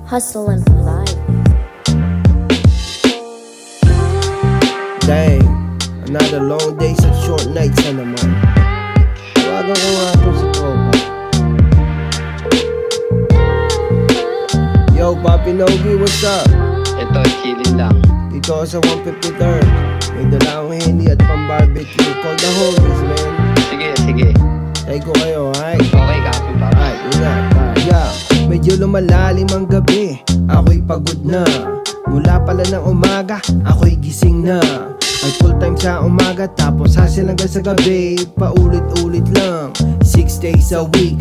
Hustle and fly. Dang, another long day sa short nights na naman. Tawagan ko nga ito si Tropa. Yo, Papi Nogi, what's up? Ito, chilling lang. Dito sa 153rd, may dala akong Henny at pang-barbecue. Call the homies, man. Sige. Tay ko kayo, alright? Okay, copy pa. Alright, ingat. Yeah, medyo lumalalim ang gabi, ako'y pagod na. Mula pala ng umaga, ako'y gising na. Ay full time sa umaga, tapos hasil hanggang sa gabi. Paulit-ulit lang, 6 days a week.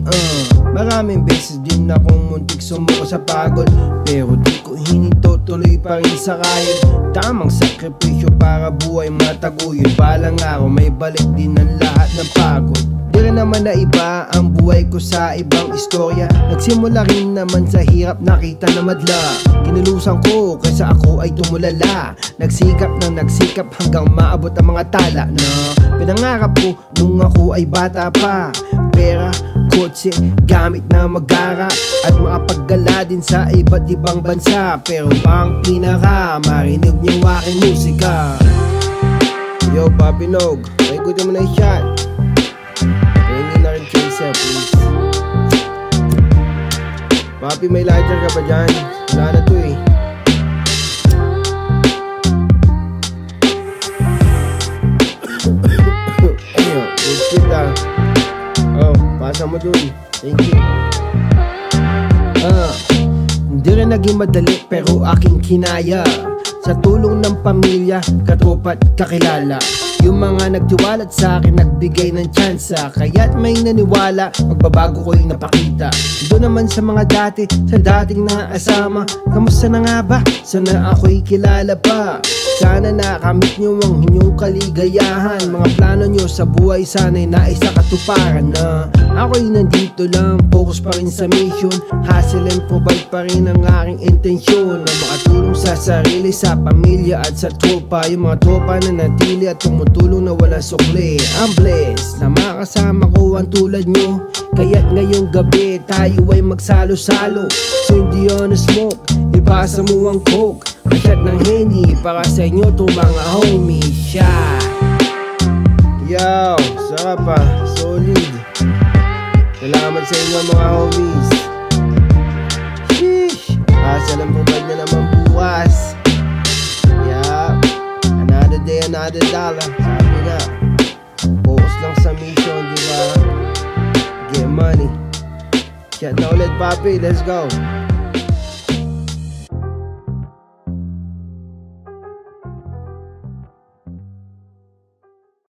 Maraming beses din akong muntik sumuko sa pagod, pero di ko hininto, tuloy pa rin sa kayod. Tamang sakripisyo para buhay mataguyod. Balang araw may balik din ang lahat ng pagod. Di rin naman na iba ang buhay ko sa ibang istorya. Nagsimula rin naman sa hirap, nakita na madla. Kinilusan ko kaysa ako ay tumulala. Nagsikap hanggang maabot ang mga tala na pinangarap ko nung ako ay bata pa. Pera, kotse, gamit na mag-ara at makapaggala din sa iba't ibang bansa. Pero ang pinaka, marinig niyo aking musika. Yo, Papi Nog, may good naman na shot. Pahingin na rin chaser, please. Papi, may lighter ka ba dyan? Wala na to eh. Ayun, good shit ah. Oh, pasa mo dun. Thank you. Hindi rin naging madali pero aking kinaya. Sa tulong ng pamilya, katropa at kakilala. Yung mga nagtiwalat sa akin, nagbigay ng tsansa. Kaya't may naniwala, pagbabago ko yung napakita. Doon naman sa mga dati, sa dating nakasama. Kamusta na nga ba? Sana ako'y kilala pa. Sana nakamit nyo ang inyong kaligayahan. Mga plano nyo sa buhay sana'y naisa katuparan na. Ako'y nandito lang, focus pa rin sa mission. Hustle and provide pa rin ang aking intensyon. Na makatulong sa sarili, sa pamilya at sa tropa. Yung mga tropa na natili at tumutulong na wala sukli. I'm blessed na makasama ko ang tulad nyo. Kaya't ngayong gabi tayo ay magsalo-salo. So hindi on a smoke, ipasa mo ang coke. Shot ng Henny para sa inyo to mga homies. Shot. Yo, sarap pa, solid. Salamat sa inyo mga homies. Sheesh, asa lang provide na naman bukas. Yeah, another day, another dollar. Sabi nga, focus lang sa mission, di ba? Get money. Shot na ulit, Papi, let's go.